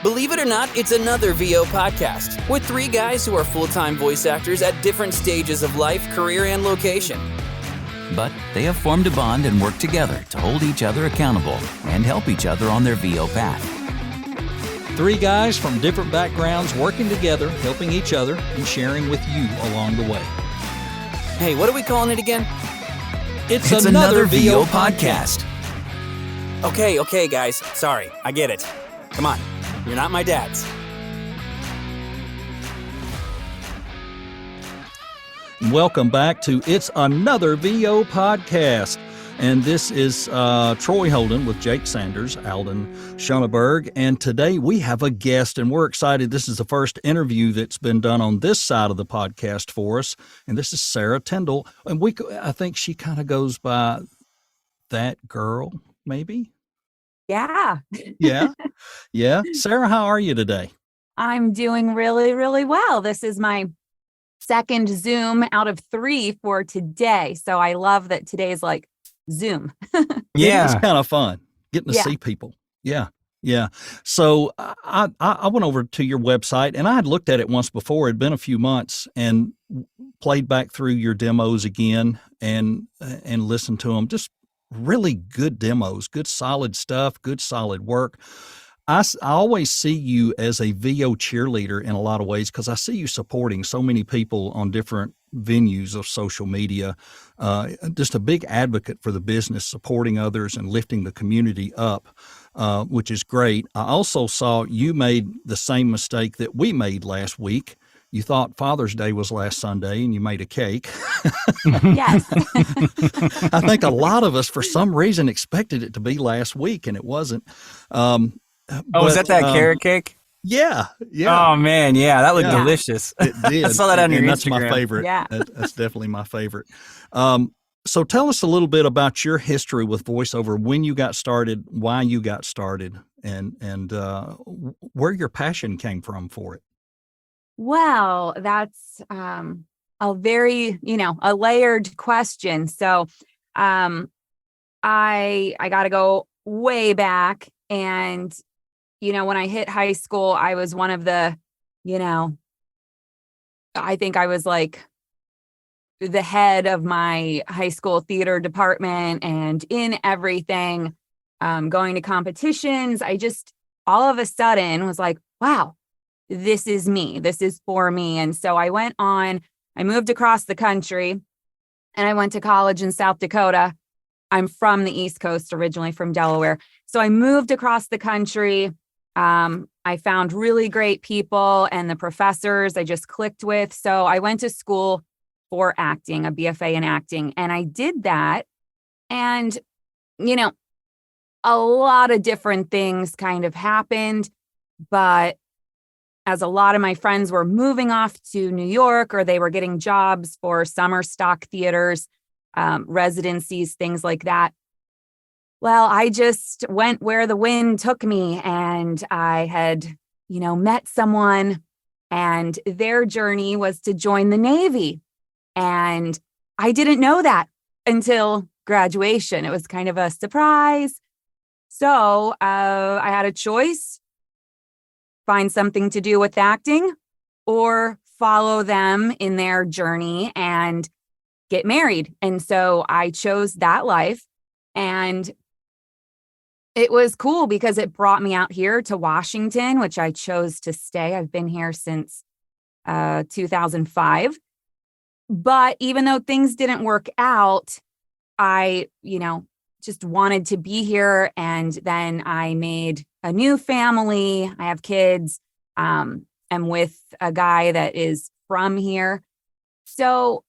Believe it or not, it's another VO podcast with three guys who are full-time voice actors at different stages of life, career, and location. But they have formed a bond and work together to hold each other accountable and help each other on their VO path. Three guys from different backgrounds working together, helping each other, and sharing with you along the way. Hey, what are we calling it again? It's another VO podcast. Okay, guys. Sorry, I get it. Come on, you're not my dads. Welcome back to It's Another VO podcast. And this is Troy Holden with Jake Sanders, Alden Schoenberg. And today we have a guest, and we're excited. This is the first interview that's been done on this side of the podcast for us. And this is Sarah Tyndal. And I think she kind of goes by That Girl, maybe? Yeah. Yeah. Sarah, how are you today? I'm doing really, really well. This is my second Zoom out of 3 for today. So I love that today's like Zoom. Yeah. It's kind of fun getting to see people. Yeah. So I went over to your website, and I had looked at it once before. It'd been a few months, and played back through your demos again and listened to them. Just really good demos, good solid stuff, good solid work. I always see you as a VO cheerleader in a lot of ways, because I see you supporting so many people on different venues of social media. Just a big advocate for the business, supporting others and lifting the community up, which is great. I also saw you made the same mistake that we made last week. You thought Father's Day was last Sunday, and you made a cake. Yes. I think a lot of us, for some reason, expected it to be last week, and it wasn't. Was that carrot cake? Yeah. Oh man, yeah, that looked delicious. It did. I saw that on your That's Instagram. my favorite. Yeah. That's definitely my favorite. So tell us a little bit about your history with voiceover, when you got started, why you got started, and where your passion came from for it. Well, that's a very, a layered question. So I got to go way back. And, when I hit high school, I was one of the, I think I was like the head of my high school theater department and in everything, going to competitions. I just all of a sudden was like, wow, this is me. This is for me. And so I moved across the country, and I went to college in South Dakota. I'm from the East Coast, originally from Delaware. So I moved across the country. I found really great people, and the professors I just clicked with. So I went to school for acting, a BFA in acting. And I did that. And, a lot of different things kind of happened. But as a lot of my friends were moving off to New York, or they were getting jobs for summer stock theaters, residencies, things like that. Well, I just went where the wind took me, and I had, met someone, and their journey was to join the Navy. And I didn't know that until graduation. It was kind of a surprise. So I had a choice: find something to do with acting, or follow them in their journey and get married. And so I chose that life, and it was cool because it brought me out here to Washington, which I chose to stay. I've been here since 2005. But even though things didn't work out, I, just wanted to be here. And then I made a new family. I have kids. I'm with a guy that is from here. So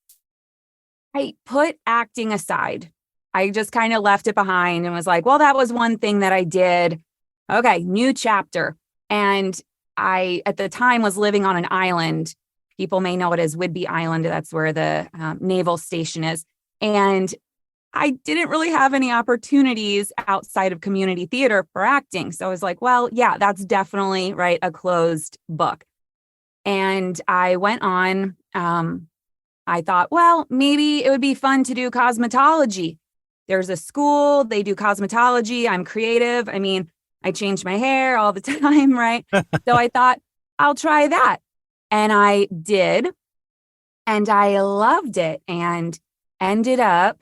I put acting aside. I just kind of left it behind and was like, well, that was one thing that I did. Okay, new chapter. And I, at the time, was living on an island. People may know it as Whidbey Island. That's where the naval station is. And I didn't really have any opportunities outside of community theater for acting. So I was like, well, yeah, that's definitely right, a closed book. And I went on, I thought, well, maybe it would be fun to do cosmetology. There's a school, they do cosmetology. I'm creative. I mean, I change my hair all the time, right? So I thought, I'll try that. And I did. And I loved it and ended up,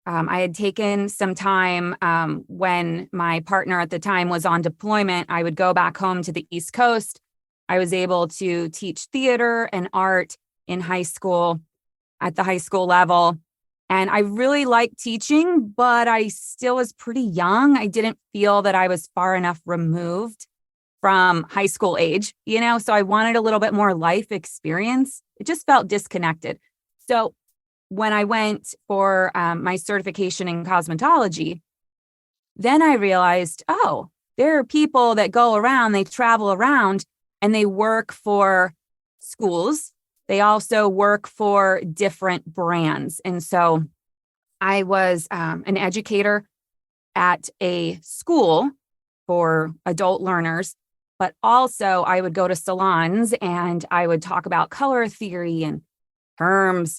I had taken some time when my partner at the time was on deployment. I would go back home to the East Coast. I was able to teach theater and art in high school at the high school level. And I really liked teaching, but I still was pretty young. I didn't feel that I was far enough removed from high school age, so I wanted a little bit more life experience. It just felt disconnected. So when I went for my certification in cosmetology, then I realized, oh, there are people that go around, they travel around and they work for schools. They also work for different brands. And so I was an educator at a school for adult learners, but also I would go to salons and I would talk about color theory and terms,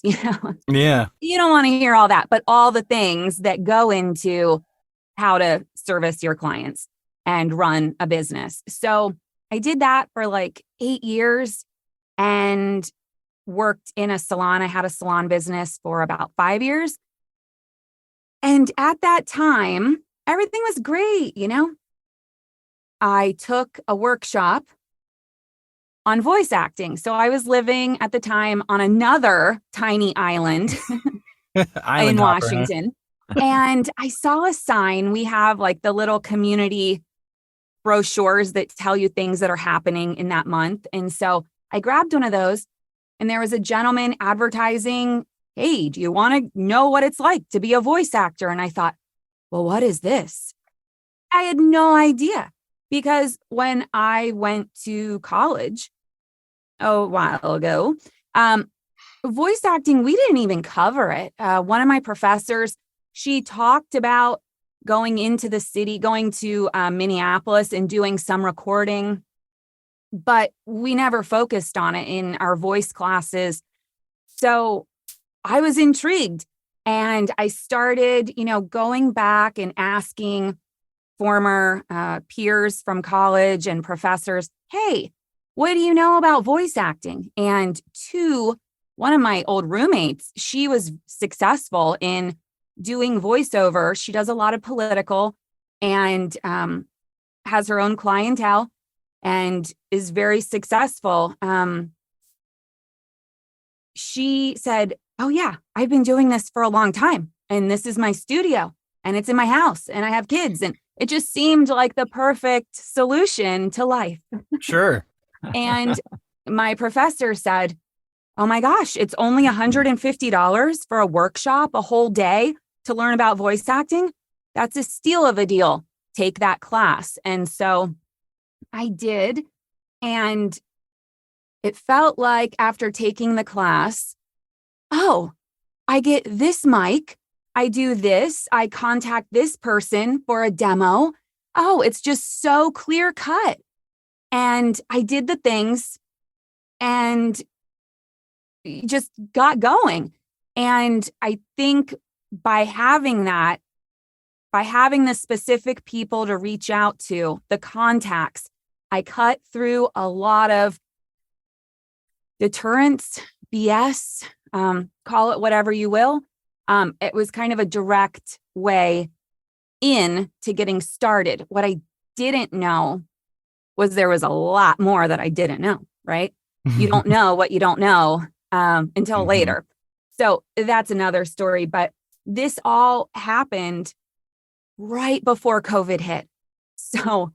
Yeah. You don't want to hear all that, but all the things that go into how to service your clients and run a business. So I did that for like 8 years and worked in a salon. I had a salon business for about 5 years. And at that time, everything was great, I took a workshop on voice acting. So I was living at the time on another tiny island Island in hopper, Washington. And I saw a sign. We have like the little community brochures that tell you things that are happening in that month. And so I grabbed one of those and there was a gentleman advertising, hey, do you want to know what it's like to be a voice actor? And I thought, well, what is this? I had no idea. Because when I went to college a while ago, voice acting, we didn't even cover it. One of my professors, she talked about going into the city, going to Minneapolis and doing some recording, but we never focused on it in our voice classes. So I was intrigued and I started, going back and asking former peers from college and professors, hey, what do you know about voice acting? And one of my old roommates, she was successful in doing voiceover. She does a lot of political and has her own clientele and is very successful. She said, oh yeah, I've been doing this for a long time and this is my studio and it's in my house and I have kids and it just seemed like the perfect solution to life. Sure. And my professor said, oh my gosh, it's only $150 for a workshop, a whole day to learn about voice acting. That's a steal of a deal. Take that class. And so I did. And it felt like after taking the class, oh, I get this mic. I do this, I contact this person for a demo. Oh, it's just so clear cut. And I did the things and just got going. And I think by having the specific people to reach out to, the contacts, I cut through a lot of deterrence, BS, call it whatever you will. It was kind of a direct way in to getting started. What I didn't know was there was a lot more that I didn't know, right? You don't know what you don't know until later. So that's another story. But this all happened right before COVID hit. So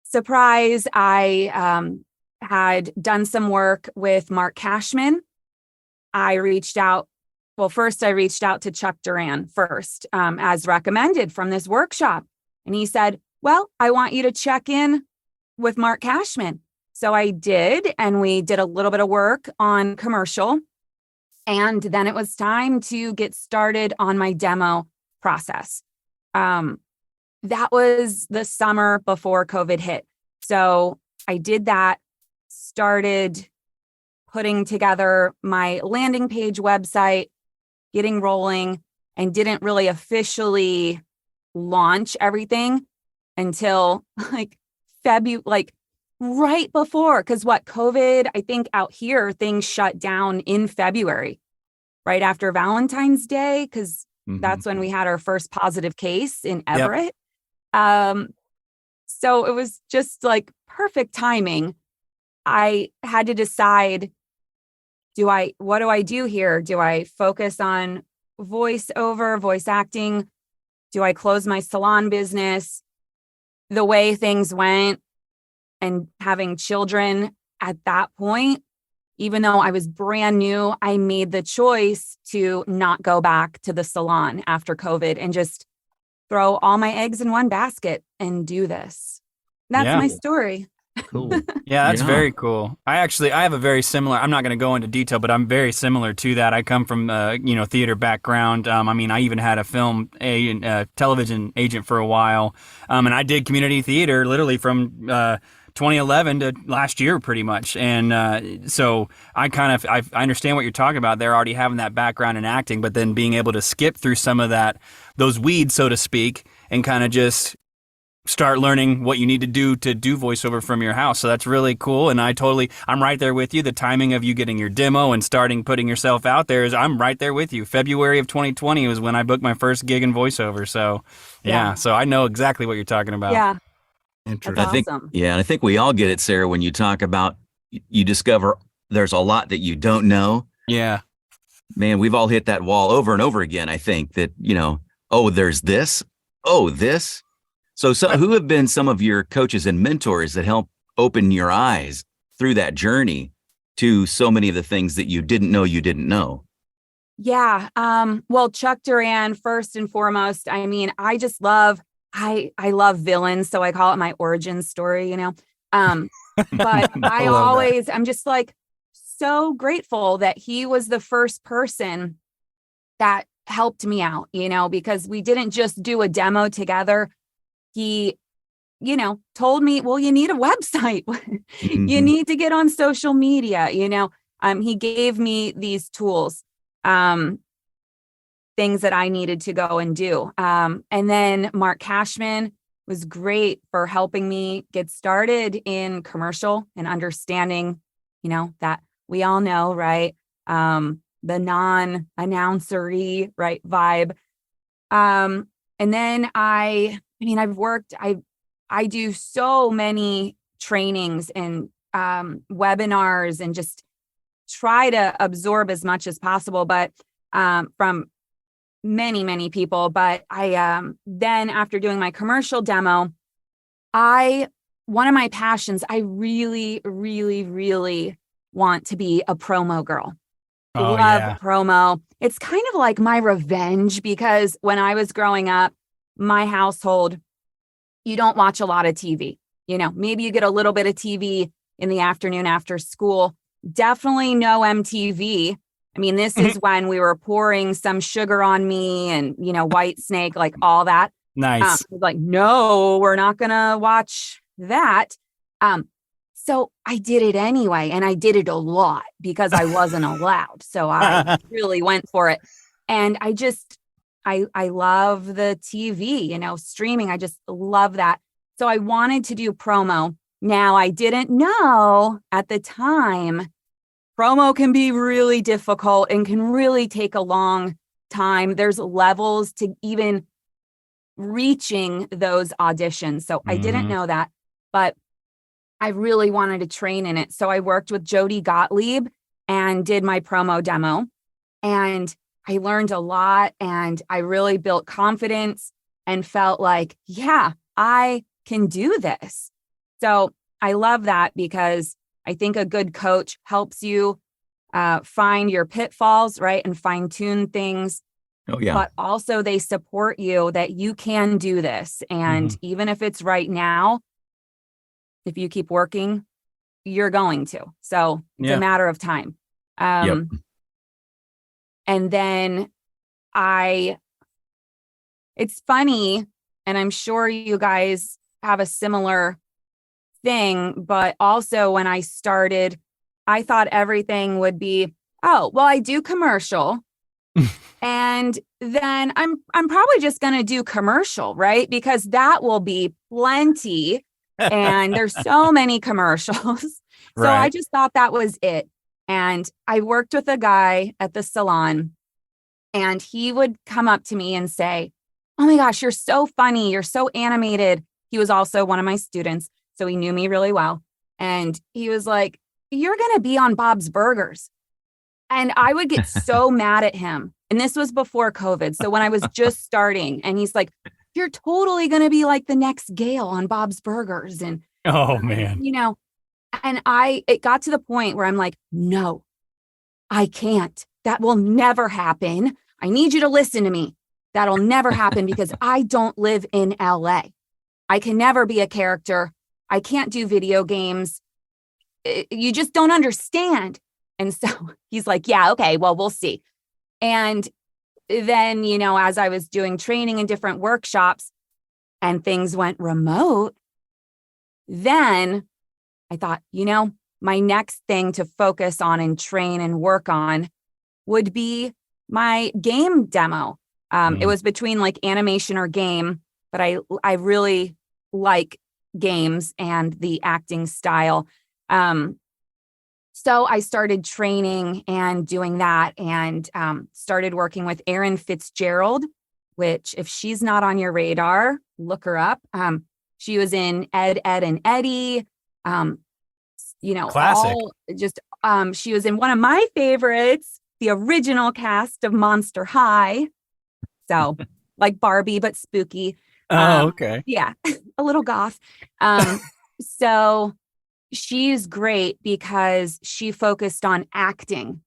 surprise, I had done some work with Mark Cashman. I reached out to Chuck Duran first, as recommended from this workshop. And he said, well, I want you to check in with Mark Cashman. So I did, and we did a little bit of work on commercial. And then it was time to get started on my demo process. That was the summer before COVID hit. So I did that, started putting together my landing page website, getting rolling, and didn't really officially launch everything until like February, like right before, because COVID, I think out here, things shut down in February, right after Valentine's Day, because that's when we had our first positive case in Everett. So it was just like perfect timing. I had to decide, what do I do here? Do I focus on voice acting? Do I close my salon business? The way things went and having children at that point, even though I was brand new, I made the choice to not go back to the salon after COVID and just throw all my eggs in one basket and do this. That's my story. Cool. Yeah, that's very cool. I have a very similar, I'm not going to go into detail, but I'm very similar to that. I come from, theater background. I even had a television agent for a while. And I did community theater literally from 2011 to last year pretty much. And so I understand what you're talking about. They're already having that background in acting, but then being able to skip through some of those weeds, so to speak, and kind of just start learning what you need to do voiceover from your house. So that's really cool. And I'm right there with you. The timing of you getting your demo and starting putting yourself out there I'm right there with you. February of 2020 was when I booked my first gig in voiceover. So so I know exactly what you're talking about. Yeah. Interesting. I think we all get it, Sarah, when you talk about, you discover there's a lot that you don't know. Yeah. Man, we've all hit that wall over and over again. I think that, there's this. Oh, this. So who have been some of your coaches and mentors that help open your eyes through that journey to so many of the things that you didn't know you didn't know? Yeah. Well, Chuck Duran, first and foremost. I mean, I just love, I love villains. So I call it my origin story, But I'm just like so grateful that he was the first person that helped me out, because we didn't just do a demo together. He, told me, well, you need a website. You need to get on social media, he gave me these tools, things that I needed to go and do. And then Mark Cashman was great for helping me get started in commercial and understanding, that we all know, right? The non-announcery, right, vibe. And then I do so many trainings and webinars and just try to absorb as much as possible, but from many, many people. But then after doing my commercial demo, one of my passions, I really, really, really want to be a promo girl. Love promo. It's kind of like my revenge, because when I was growing up, my household, you don't watch a lot of TV. Maybe you get a little bit of TV in the afternoon after school. Definitely no MTV. I mean, this is when we were pouring some sugar on me and, White Snake, like all that. Nice. Like, no, we're not going to watch that. So I did it anyway. And I did it a lot because I wasn't allowed. So I really went for it. And I love the TV, streaming. I just love that. So I wanted to do promo. Now, I didn't know at the time, promo can be really difficult and can really take a long time. There's levels to even reaching those auditions. So I didn't know that, but I really wanted to train in it. So I worked with Jody Gottlieb and did my promo demo. And I learned a lot, and I really built confidence and felt like, yeah, I can do this. So I love that, because I think a good coach helps you find your pitfalls, right? And fine tune things. Oh, yeah. But also they support you that you can do this. And even if it's right now, if you keep working, you're going to. So it's a matter of time. And then it's funny, and I'm sure you guys have a similar thing, but also when I started, I thought everything would be, I do commercial. And then I'm probably just going to do commercial, right? Because that will be plenty. And there's so many commercials. So I just thought that was it. And I worked with a guy at the salon, and he would come up to me and say, "Oh my gosh, you're so funny. You're so animated." He was also one of my students, so he knew me really well. And he was like, "You're going to be on Bob's Burgers." And I would get so mad at him. And this was before COVID. So when I was just starting, and he's like, "You're totally going to be like the next Gail on Bob's Burgers." And, Oh man. And it got to the point where I'm like, "No, I can't. That will never happen. I need you to listen to me. That'll never happen because I don't live in LA. I can never be a character. I can't do video games. You just don't understand." And so he's like, "Yeah, okay, well, we'll see." And then, as I was doing training in different workshops and things went remote, then I thought, my next thing to focus on and train and work on would be my game demo. It was between like animation or game, but I really like games and the acting style. So I started training and doing that, and started working with Erin Fitzgerald, which, if she's not on your radar, look her up. She was in Ed, Ed, and Eddie. Classic. She was in one of my favorites, the original cast of Monster High. So like Barbie, but spooky. Oh, okay. Yeah, a little goth. So she's great because she focused on acting.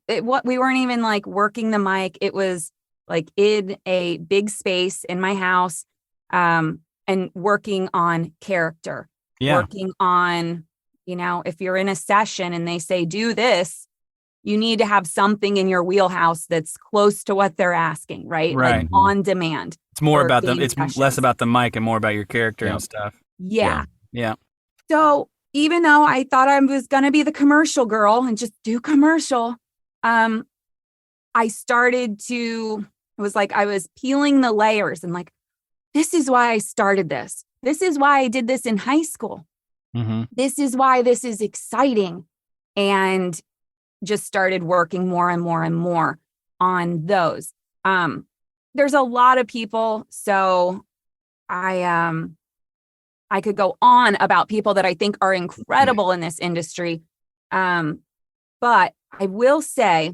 What we weren't even like working the mic. It was like in a big space in my house, and working on character. Yeah. Working on, if you're in a session and they say, "Do this," you need to have something in your wheelhouse that's close to what they're asking, right? Right. Like on demand. It's more about them. It's sessions. less about the mic and more about your character and stuff. Yeah. Yeah. So even though I thought I was going to be the commercial girl and just do commercial, I started to, it was like I was peeling the layers and like, this is why I started this. This is why I did this in high school. Mm-hmm. This is why this is exciting. And just started working more and more and more on those. There's a lot of people. So I could go on about people that I think are incredible in this industry. But I will say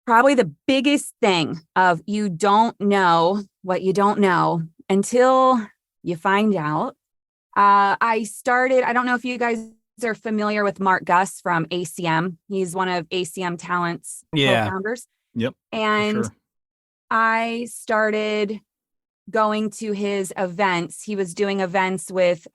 probably the biggest thing of you don't know what you don't know until you find out. I don't know if you guys are familiar with Mark Gus from ACM. He's one of ACM Talent's co-founders. Yep. And sure. I started going to his events. He was doing events with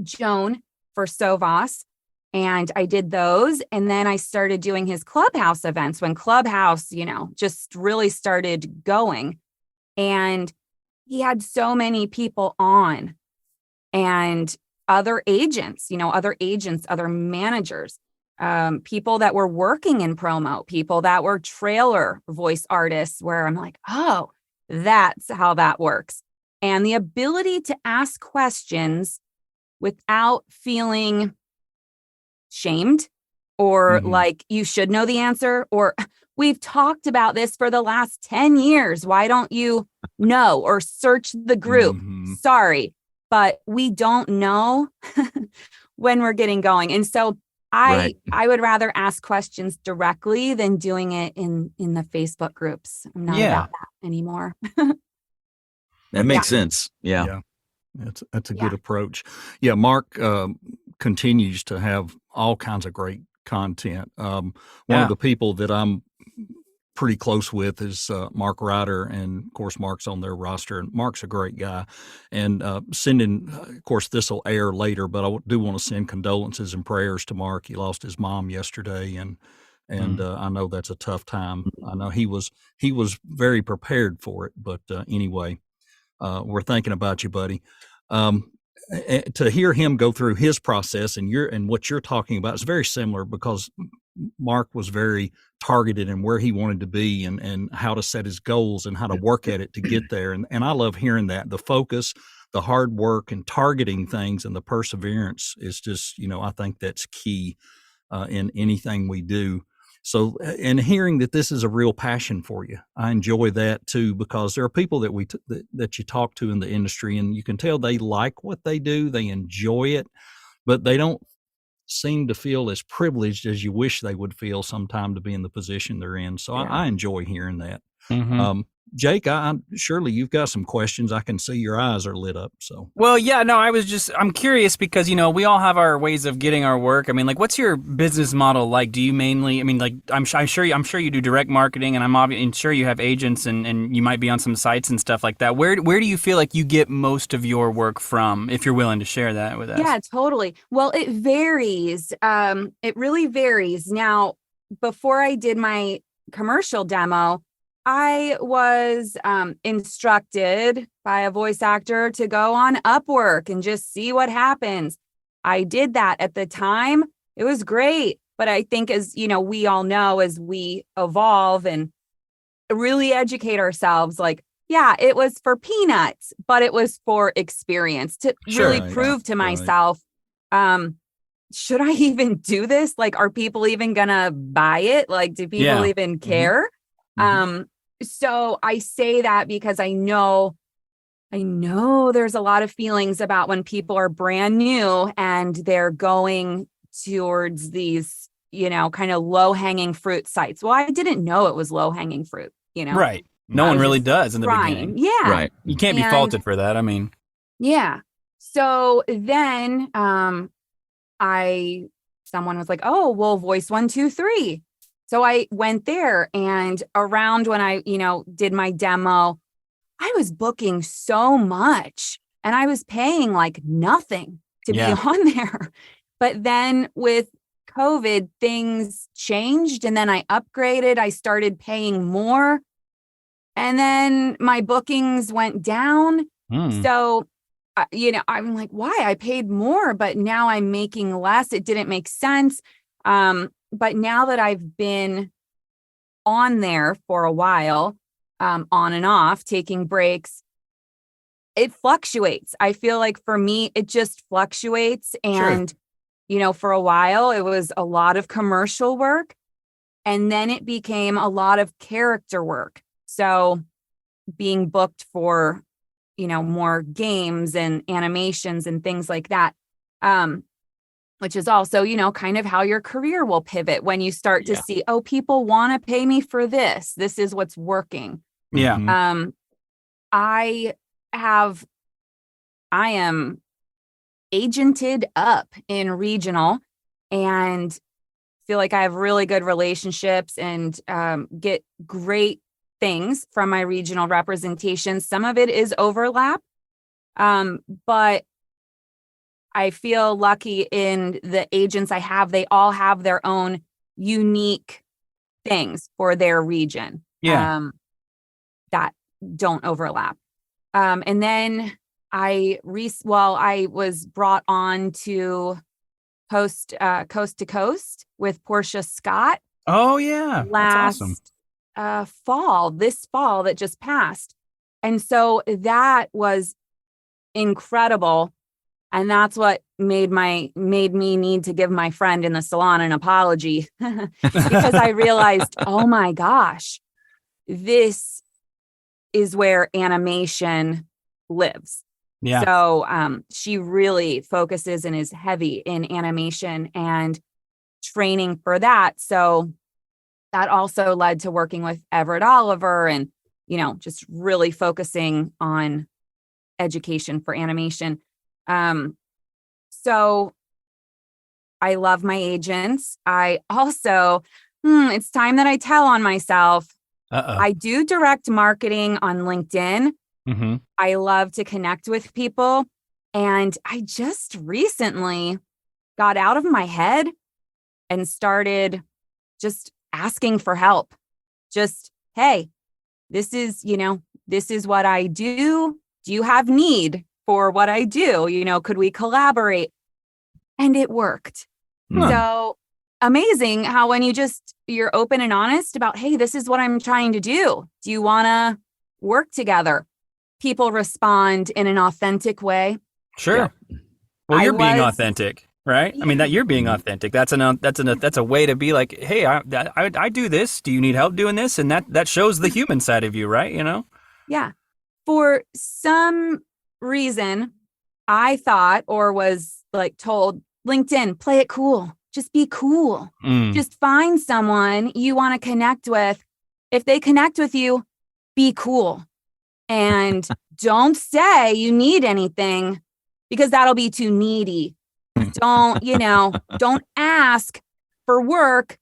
Joan for Sovas, and I did those. And then I started doing his Clubhouse events when Clubhouse, just really started going. And he had so many people on, and other agents, other managers, people that were working in promo, people that were trailer voice artists, where I'm like, oh, that's how that works. And the ability to ask questions without feeling shamed or like you should know the answer, or we've talked about this for the last 10 years. Why don't you know or search the group? Sorry, but we don't know when we're getting going. And so I would rather ask questions directly than doing it in the Facebook groups. I'm not about that anymore. That makes sense. Yeah. That's a good approach. Yeah. Mark continues to have all kinds of great content. One of the people that I'm pretty close with is Mark Ryder, and of course Mark's on their roster, and Mark's a great guy. And of course this will air later, but I do want to send condolences and prayers to Mark. He lost his mom yesterday, and I know that's a tough time. I know he was very prepared for it, but anyway, we're thinking about you, buddy. To hear him go through his process and what you're talking about is very similar, because Mark was very targeted in where he wanted to be and how to set his goals and how to work at it to get there. And I love hearing that. The focus, the hard work and targeting things and the perseverance is just, I think that's key in anything we do. So, and hearing that this is a real passion for you, I enjoy that too, because there are people that you talk to in the industry and you can tell they like what they do, they enjoy it, but they don't seem to feel as privileged as you wish they would feel sometime to be in the position they're in. So I enjoy hearing that. Mm-hmm. Jake, surely you've got some questions. I can see your eyes are lit up. So, well, yeah, no, I'm curious because, we all have our ways of getting our work. I mean, like, what's your business model like? Do you mainly, I'm sure you do direct marketing, and I'm sure you have agents and you might be on some sites and stuff like that. Where do you feel like you get most of your work from, if you're willing to share that with us? Yeah, totally. Well, it varies. It really varies. Now, before I did my commercial demo, I was instructed by a voice actor to go on Upwork and just see what happens. I did that at the time. It was great. But I think as, we all know, as we evolve and really educate ourselves, like, yeah, it was for peanuts, but it was for experience to really prove to myself, should I even do this? Like, are people even gonna buy it? Like, do people even care? Mm-hmm. So I say that because I know there's a lot of feelings about when people are brand new and they're going towards these, kind of low hanging fruit sites. Well, I didn't know it was low hanging fruit, Right. No one really does in the beginning. Yeah. Right. You can't be faulted for that. I mean. Yeah. So then someone was like, oh, well, voice 1, 2, 3. So I went there, and around when I, did my demo, I was booking so much and I was paying like nothing to be on there. But then with COVID, things changed, and then I upgraded. I started paying more, and then my bookings went down. So, I'm like, why? I paid more, but now I'm making less. It didn't make sense. But now that I've been on there for a while, on and off, taking breaks, it fluctuates. I feel like for me, it just fluctuates. And, for a while, it was a lot of commercial work, and then it became a lot of character work. So being booked for, more games and animations and things like that. Which is also, kind of how your career will pivot when you start to see, oh, people want to pay me for this. This is what's working. Yeah. I am agented up in regional and feel like I have really good relationships and get great things from my regional representation. Some of it is overlap, but I feel lucky in the agents I have. They all have their own unique things for their region that don't overlap. And then I was brought on to host Coast to Coast with Portia Scott. Oh, yeah. That's awesome. This fall that just passed. And so that was incredible. And that's what made me need to give my friend in the salon an apology because I realized, oh my gosh, this is where animation lives. Yeah. So she really focuses and is heavy in animation and training for that. So that also led to working with Everett Oliver and, just really focusing on education for animation. So I love my agents. I also, it's time that I tell on myself. I do direct marketing on LinkedIn. Mm-hmm. I love to connect with people. And I just recently got out of my head and started just asking for help. Just, hey, this is what I do. Do you have need for what I do? Could we collaborate? And it worked. So amazing how when you're open and honest about, hey, this is what I'm trying to do. Do you want to work together? People respond in an authentic way. Sure. Yeah. Well, you're being authentic, right? I mean, that you're being authentic. That's a way to be like, hey, I do this. Do you need help doing this? And that shows the human side of you, right? You know? Yeah. For some reason, I thought or was like told, LinkedIn, play it cool. Just be cool. Just find someone you want to connect with. If they connect with you, be cool. And don't say you need anything because that'll be too needy. Don't ask for work.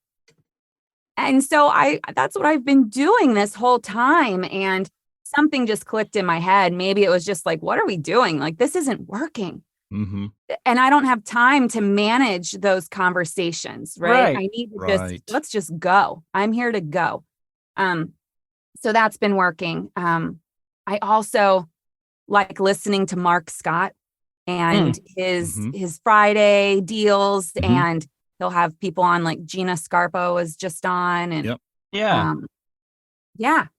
And so that's what I've been doing this whole time. And something just clicked in my head. Maybe it was just like, what are we doing? Like, this isn't working. Mm-hmm. And I don't have time to manage those conversations, right? I need to let's just go. I'm here to go. So that's been working. I also like listening to Mark Scott and his Friday deals, and he'll have people on, like Gina Scarpo was just on, and yeah.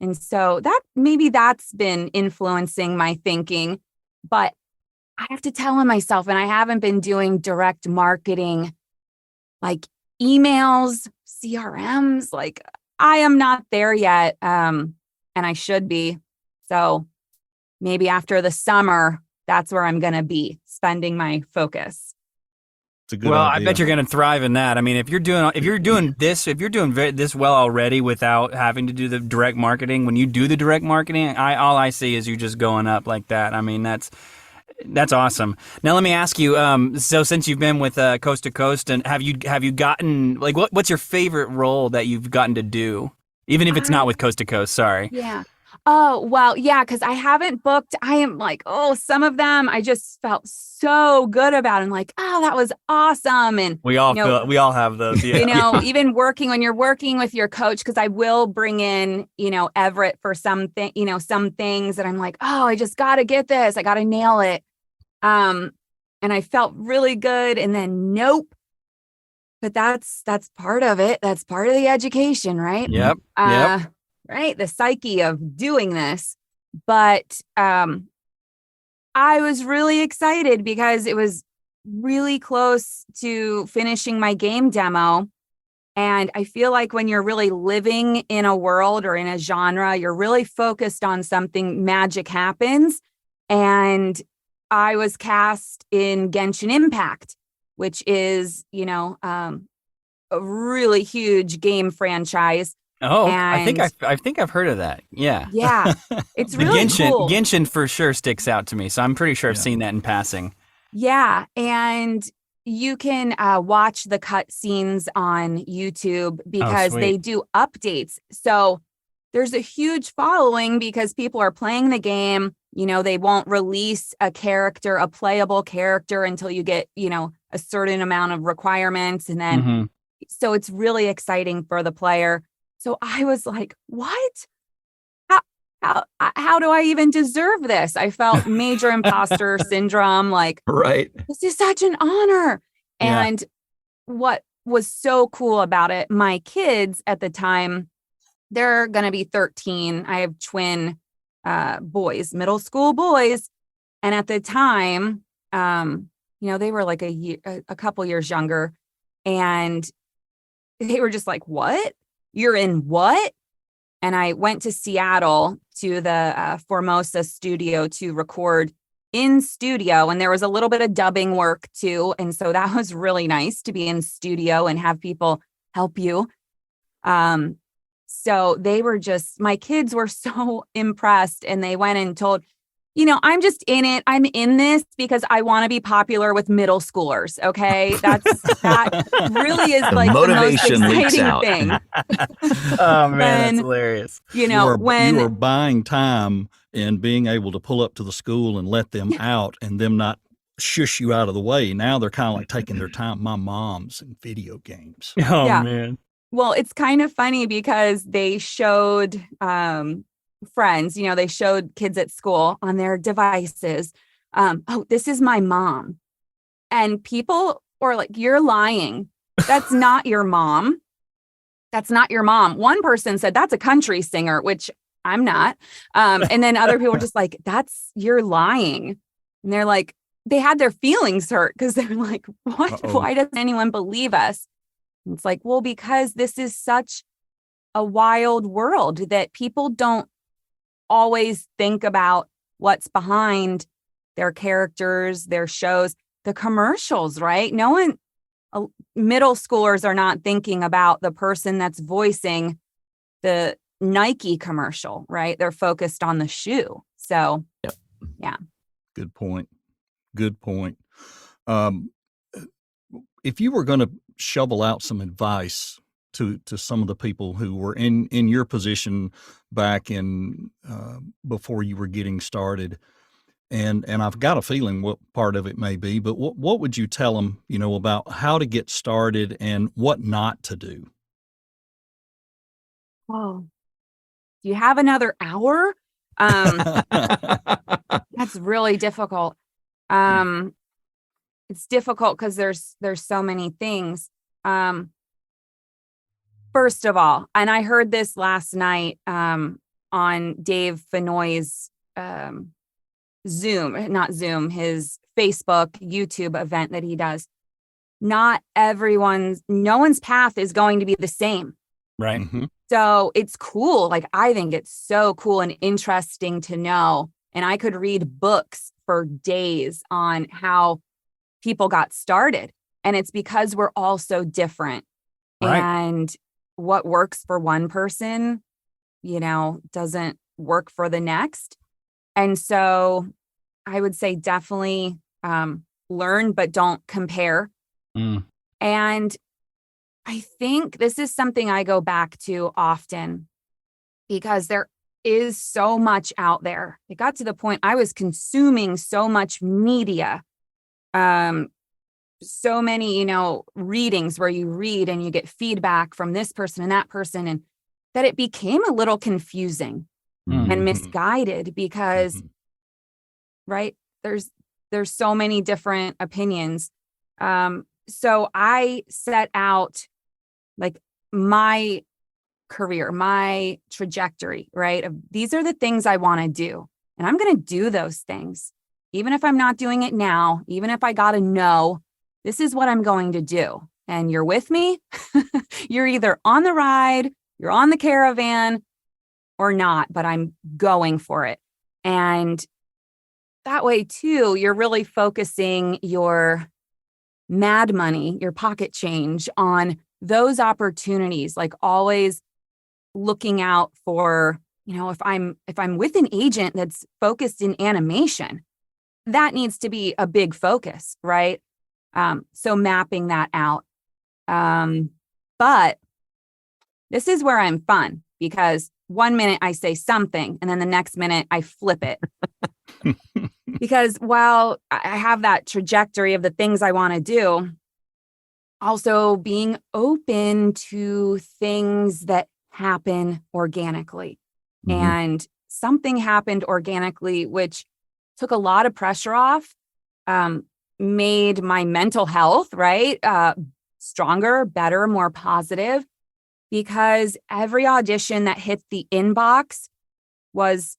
And so that's been influencing my thinking, but I have to tell myself, and I haven't been doing direct marketing, like emails, CRMs, like I am not there yet. And I should be. So maybe after the summer, that's where I'm going to be spending my focus. It's a good idea. I bet you're going to thrive in that. I mean, if you're doing this well already without having to do the direct marketing, when you do the direct marketing, all I see is you just going up like that. I mean, that's awesome. Now let me ask you. So since you've been with Coast to Coast, and have you gotten, like, what's your favorite role that you've gotten to do, even if it's not with Coast to Coast? Sorry. Yeah. Oh, well, yeah, because I haven't booked. I am like, some of them I just felt so good about, and like, oh, that was awesome. And we all have those. Yeah. Even when you're working with your coach, because I will bring in, Everett for some things that I'm like, oh, I just got to get this. I got to nail it. And I felt really good. And then nope. But that's part of it. That's part of the education, right? Yep. Right. The psyche of doing this. But I was really excited because it was really close to finishing my game demo. And I feel like when you're really living in a world or in a genre, you're really focused on something, magic happens. And I was cast in Genshin Impact, which is, a really huge game franchise. Oh, I think I've heard of that. Yeah. Yeah. It's really cool. Genshin for sure sticks out to me. So I'm pretty sure I've seen that in passing. Yeah. And you can watch the cut scenes on YouTube because they do updates. So there's a huge following because people are playing the game. They won't release a playable character until you get, a certain amount of requirements. And then, so it's really exciting for the player. So I was like, what? How do I even deserve this? I felt major imposter syndrome. Like, right. This is such an honor. Yeah. And what was so cool about it, my kids at the time, they're going to be 13. I have twin boys, middle school boys. And at the time, they were like a couple years younger. And they were just like, what? You're in what? And I went to Seattle to the Formosa studio to record in studio. And there was a little bit of dubbing work too. And so that was really nice to be in studio and have people help you. So my kids were so impressed, and they went and told, I'm just in it. I'm in this because I want to be popular with middle schoolers. Okay. That really is like the most exciting thing. Oh man, that's hilarious. You are buying time and being able to pull up to the school and let them out and them not shush you out of the way. Now they're kind of like taking their time. My mom's in video games. Oh man. Well, it's kind of funny because they showed, friends, they showed kids at school on their devices. This is my mom. And people were like, you're lying. That's not your mom. That's not your mom. One person said, that's a country singer, which I'm not. And then other people were just like, you're lying. And they're like, they had their feelings hurt because they're like, what? Uh-oh. Why doesn't anyone believe us? And it's like, well, because this is such a wild world that people don't always think about what's behind their characters, their shows, the commercials, right? No one, middle schoolers are not thinking about the person that's voicing the Nike commercial, right? They're focused on the shoe. So, Yep. Yeah. Good point. Good point. If you were going to shovel out some advice to some of the people who were in your position back in before you were getting started, and I've got a feeling what part of it may be, but what would you tell them, about how to get started and what not to do? Oh, do you have another hour? That's really difficult. It's difficult because there's so many things. First of all, and I heard this last night on Dave Fenoy's his Facebook, YouTube event that he does. No one's path is going to be the same. Right. Mm-hmm. So it's cool. Like, I think it's so cool and interesting to know. And I could read books for days on how people got started. And it's because we're all so different. Right. And what works for one person, doesn't work for the next. And so I would say definitely learn, but don't compare. Mm. And I think this is something I go back to often because there is so much out there. It got to the point I was consuming so much media, so many, readings where you read and you get feedback from this person and that person, and that it became a little confusing and misguided because, right, there's so many different opinions. So I set out like my career, my trajectory, right? These are the things I want to do. And I'm going to do those things. Even if I'm not doing it now, even if I got to know, this is what I'm going to do. And you're with me. You're either on the ride, you're on the caravan, or not, but I'm going for it. And that way too, you're really focusing your mad money, your pocket change on those opportunities, like always looking out for, if I'm with an agent that's focused in animation, that needs to be a big focus, right? So mapping that out. But this is where I'm fun because 1 minute I say something and then the next minute I flip it. Because while I have that trajectory of the things I want to do, also being open to things that happen organically. Mm-hmm. And something happened organically, which took a lot of pressure off, made my mental health, right, stronger, better, more positive, because every audition that hit the inbox was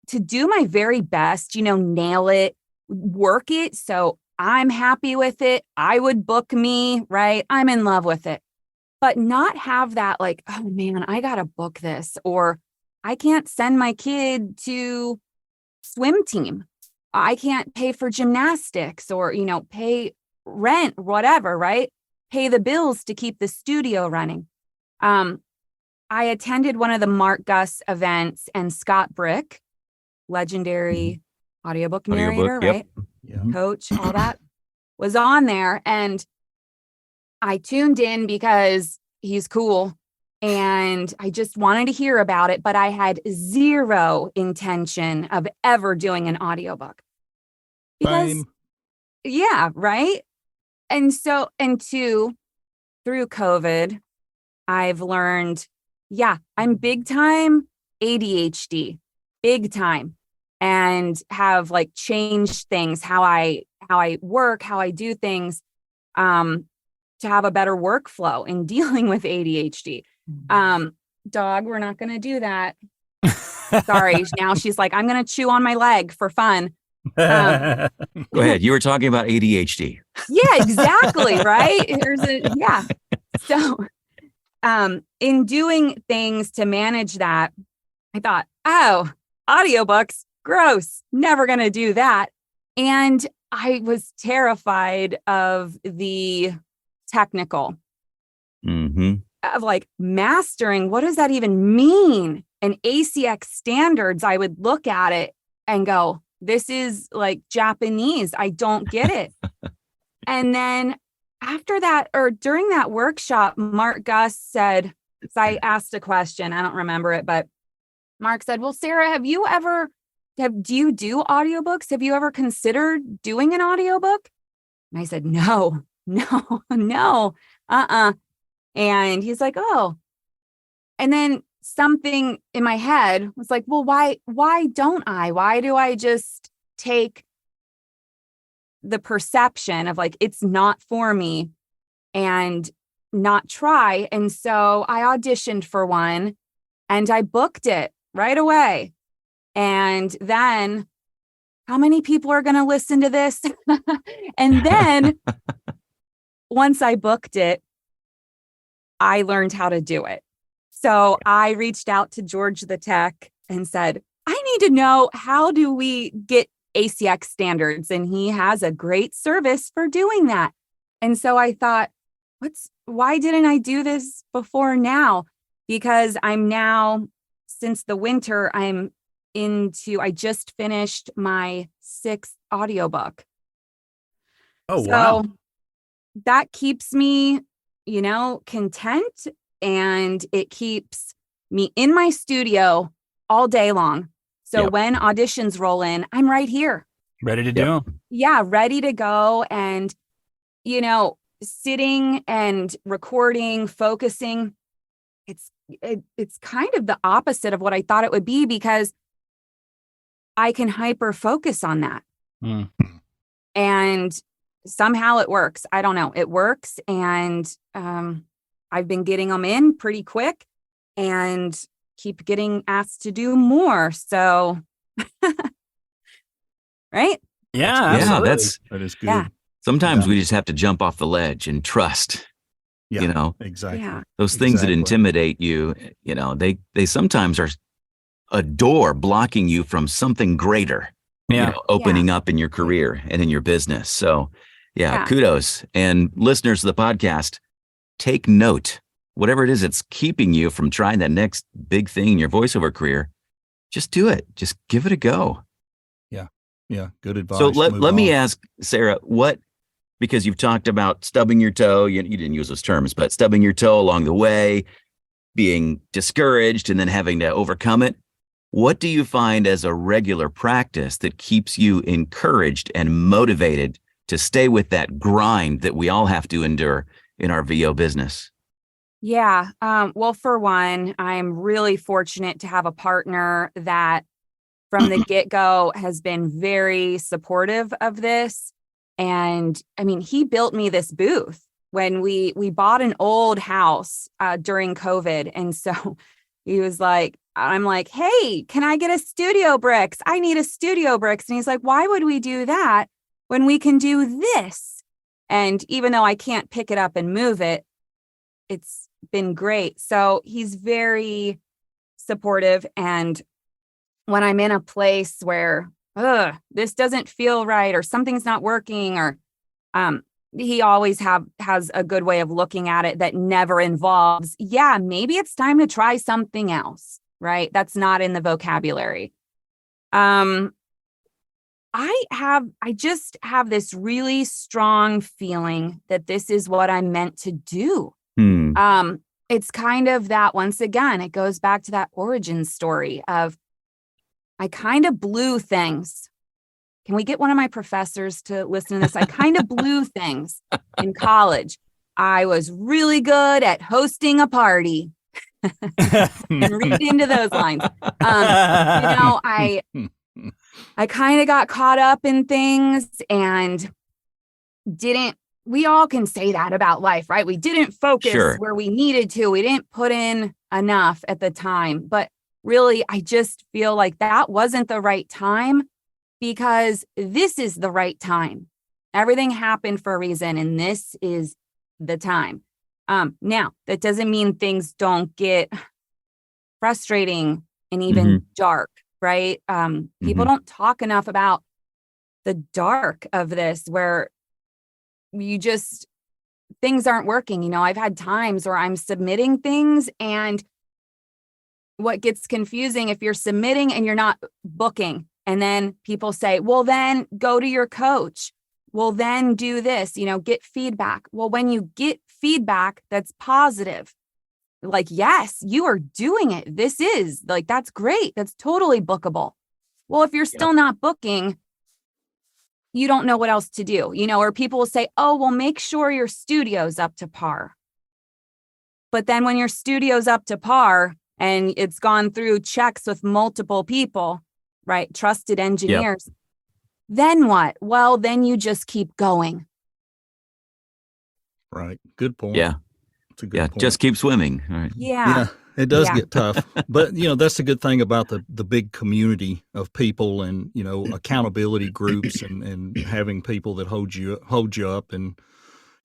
to do my very best, nail it, work it. So I'm happy with it. I would book me, right? I'm in love with it. But not have that like, oh man, I got to book this, or I can't send my kid to swim team. I can't pay for gymnastics or, pay rent, whatever, right? Pay the bills to keep the studio running. I attended one of the Mark Gus events, and Scott Brick, legendary audiobook narrator, right? Yeah. Coach, all that, was on there. And I tuned in because he's cool and I just wanted to hear about it, but I had zero intention of ever doing an audiobook. Because, yeah, right? And so, through COVID, I've learned, I'm big time ADHD, big time, and have like changed things, how I work, how I do things, to have a better workflow in dealing with ADHD. Dog, we're not going to do that. Sorry. Now she's like, I'm going to chew on my leg for fun. Go ahead. You were talking about ADHD. Yeah, exactly. Right. Yeah. So, in doing things to manage that, I thought, oh, audiobooks, gross, never going to do that. And I was terrified of the technical, of like mastering. What does that even mean? And ACX standards, I would look at it and go, this is like Japanese. I don't get it. And then after that, or during that workshop, Mark Gus said, so I asked a question, I don't remember it, but Mark said, well, Sarah, do you do audiobooks? Have you ever considered doing an audiobook? And I said, no. And he's like, oh. And then something in my head was like, well, why don't I? Why do I just take the perception of like, it's not for me and not try? And so I auditioned for one and I booked it right away. And then how many people are going to listen to this? And then once I booked it, I learned how to do it. So I reached out to George the Tech and said, I need to know, how do we get ACX standards? And he has a great service for doing that. And so I thought, why didn't I do this before now? Because I'm now, since the winter, I just finished my 6th audiobook. Oh, wow. So that keeps me, content, and it keeps me in my studio all day long. So when auditions roll in, I'm right here. Ready to do them. Yeah, ready to go. And, sitting and recording, focusing, it's kind of the opposite of what I thought it would be, because I can hyper focus on that. And somehow it works. I don't know. It works. And I've been getting them in pretty quick and keep getting asked to do more. So, right? Yeah, absolutely. That is good. Yeah. Sometimes we just have to jump off the ledge and trust. Exactly. Yeah. Those things that intimidate you, they sometimes are a door blocking you from something greater, opening up in your career and in your business. So kudos. And listeners of the podcast, take note. Whatever it is that's keeping you from trying that next big thing in your voiceover career, just do it. Just give it a go. Yeah. Good advice. So let me ask, Sarah, because you've talked about stubbing your toe, you didn't use those terms, but stubbing your toe along the way, being discouraged and then having to overcome it. What do you find as a regular practice that keeps you encouraged and motivated to stay with that grind that we all have to endure in our VO business? Yeah. Well, for one, I'm really fortunate to have a partner that from the get-go has been very supportive of this. And I mean, he built me this booth when we bought an old house during COVID. And so he was like, I'm like, hey, can I get a studio bricks? I need a studio bricks. And he's like, why would we do that when we can do this? And even though I can't pick it up and move it, it's been great. So he's very supportive. And when I'm in a place where, this doesn't feel right, or something's not working, or he always has a good way of looking at it that never involves, maybe it's time to try something else, right? That's not in the vocabulary. I just have this really strong feeling that this is what I'm meant to do. It's kind of that, once again, it goes back to that origin story of, I kind of blew things. Can we get one of my professors to listen to this? I kind of blew things in college. I was really good at hosting a party. And read into those lines. I kind of got caught up in things and didn't we all can say that about life, right? We didn't focus Sure. where we needed to. We didn't put in enough at the time. But really, I just feel like that wasn't the right time, because this is the right time. Everything happened for a reason, and this is the time. Now, that doesn't mean things don't get frustrating and even dark, right? People don't talk enough about the dark of this, where things aren't working. You know, I've had times where I'm submitting things, and what gets confusing, if you're submitting and you're not booking, and then people say, well, then go to your coach. Well, then do this, get feedback. Well, when you get feedback that's positive, like, yes, you are doing it. This is like, that's great. That's totally bookable. Well, if you're still not booking, you don't know what else to do, or people will say, oh, well, make sure your studio's up to par. But then when your studio's up to par and it's gone through checks with multiple people, right? Trusted engineers, then what? Well, then you just keep going. Right. Good point. Yeah. It's a good point. Just keep swimming. All right. Yeah. It does get tough, but that's the good thing about the big community of people, and accountability groups, and having people that hold you up, and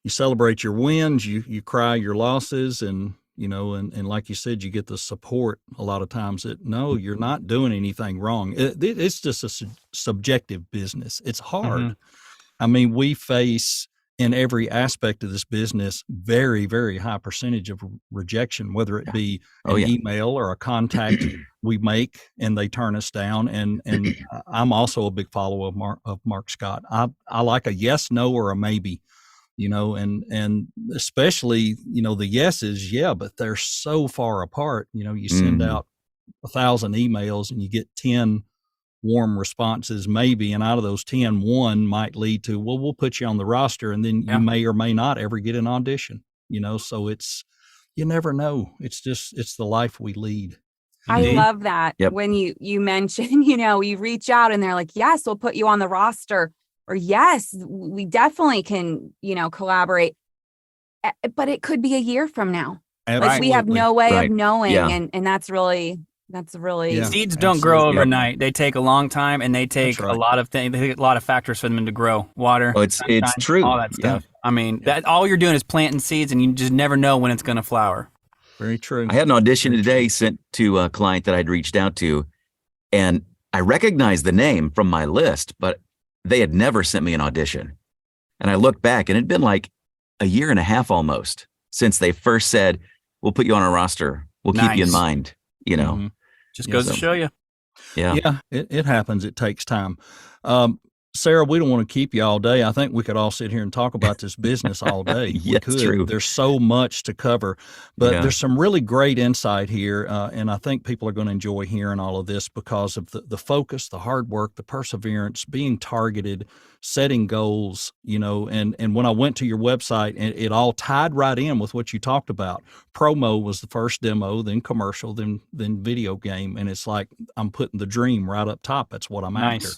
you celebrate your wins, you cry your losses, and and like you said, you get the support a lot of times that no, you're not doing anything wrong. It's just a subjective business. It's hard. I mean, we face in every aspect of this business very, very high percentage of rejection, whether it be an email or a contact we make and they turn us down. And I'm also a big follower of Mark Scott. I like a yes, no, or a maybe, and especially, the yeses, but they're so far apart. You send out 1,000 emails and you get 10 warm responses, maybe, and out of those 10, one might lead to, well, we'll put you on the roster, and then you may or may not ever get an audition, so you never know. It's the life we lead. I love that. When you mention, you reach out and they're like, yes, we'll put you on the roster, or yes, we definitely can, collaborate, but it could be a year from now. Like, we have no way of knowing. And that's really seeds don't grow overnight. They take a long time, and they take a lot of things. They take a lot of factors for them to grow. Water, it's true. All that stuff. I mean, that all you're doing is planting seeds, and you just never know when it's going to flower. Very true. I had an audition today sent to a client that I'd reached out to, and I recognized the name from my list, but they had never sent me an audition. And I looked back, and it'd been like a year and a half almost since they first said, we'll put you on our roster. We'll keep you in mind, Just goes to show you. Yeah, it happens. It takes time. Sarah, we don't want to keep you all day. I think we could all sit here and talk about this business all day. Yes, true. There's so much to cover, but there's some really great insight here, and I think people are going to enjoy hearing all of this because of the focus, the hard work, the perseverance, being targeted, setting goals, and when I went to your website, it all tied right in with what you talked about. Promo was the first demo, then commercial, then video game, and it's like I'm putting the dream right up top. That's what I'm after.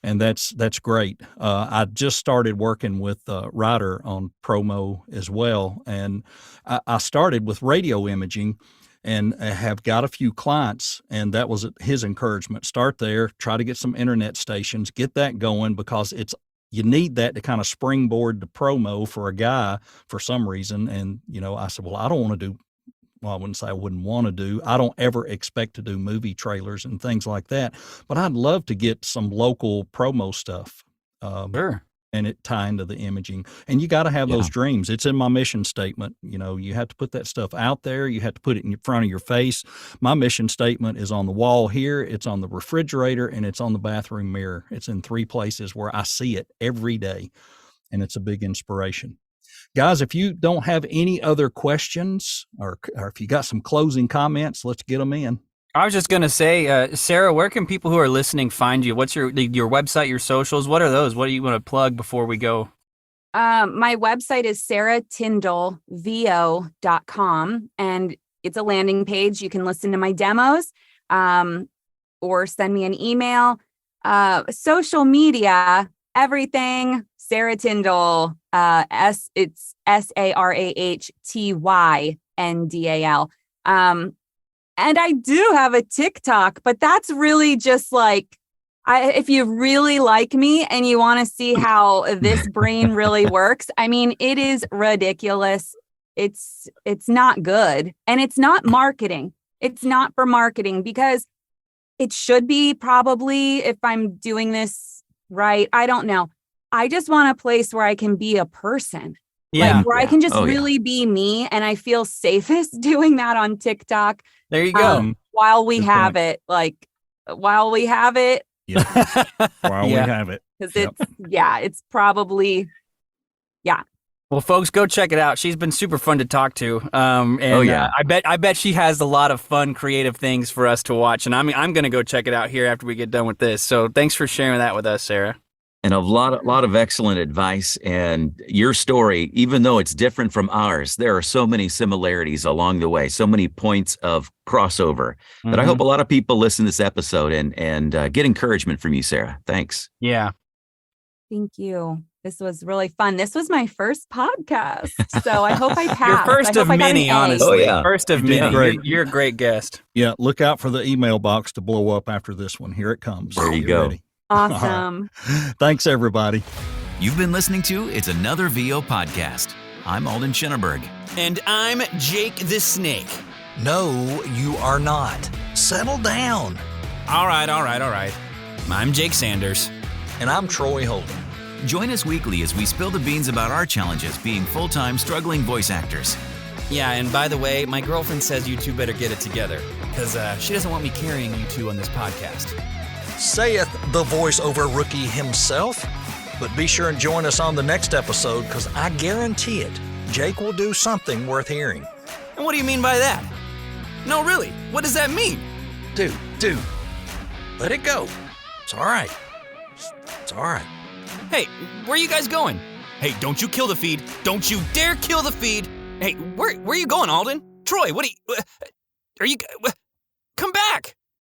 And that's great. I just started working with Ryder on promo as well. And I started with radio imaging and have got a few clients. And that was his encouragement. Start there, try to get some internet stations, get that going, because you need that to kind of springboard to promo for a guy for some reason. And, I said, well, I don't want to do, well, I wouldn't say I wouldn't want to do. I don't ever expect to do movie trailers and things like that, but I'd love to get some local promo stuff. Sure. And it tie into the imaging. And you got to have those dreams. It's in my mission statement. You have to put that stuff out there. You have to put it in front of your face. My mission statement is on the wall here. It's on the refrigerator, and it's on the bathroom mirror. It's in 3 places where I see it every day, and it's a big inspiration. Guys, if you don't have any other questions or if you got some closing comments, let's get them in. I was just going to say, Sarah, where can people who are listening find you? What's your website, your socials? What are those? What do you want to plug before we go? My website is SarahTyndalVO.com, and it's a landing page. You can listen to my demos or send me an email. Social media, everything Sarah Tyndal, it's SarahTyndal. And I do have a TikTok, but that's really just like, if you really like me and you want to see how this brain really works, I mean, it is ridiculous. It's not good. And it's not marketing. It's not for marketing, because it should be, probably, if I'm doing this right. I don't know. I just want a place where I can be a person. Yeah. Like, where I can just really be me. And I feel safest doing that on TikTok. There you go. While we Good have point. it, while we have it. While we have it. Because it's probably, Well, folks, go check it out. She's been super fun to talk to. I bet she has a lot of fun, creative things for us to watch. And I'm going to go check it out here after we get done with this. So thanks for sharing that with us, Sarah. And a lot of excellent advice. And your story, even though it's different from ours, there are so many similarities along the way, so many points of crossover that I hope a lot of people listen to this episode and get encouragement from you, Sarah. Thanks. Yeah. Thank you. This was really fun. This was my first podcast, so I hope I passed. Your first of many, honestly. Oh, yeah. First of You did many. great. You're a great guest. Yeah, look out for the email box to blow up after this one. Here it comes. There you Get go. ready. Awesome. Thanks, everybody. You've been listening to It's Another VO Podcast. I'm Alden Schinneberg. And I'm Jake the Snake. No, you are not. Settle down. All right. I'm Jake Sanders. And I'm Troy Holden. Join us weekly as we spill the beans about our challenges being full-time struggling voice actors. Yeah, and by the way, my girlfriend says you two better get it together, because she doesn't want me carrying you two on this podcast. Saith the voiceover rookie himself. But be sure and join us on the next episode, because I guarantee it, Jake will do something worth hearing. And what do you mean by that? No, really, what does that mean? Dude, let it go. It's all right. It's all right. Hey, where are you guys going? Hey, don't you kill the feed. Don't you dare kill the feed. Hey, where are you going, Alden? Troy, what are you... Come back!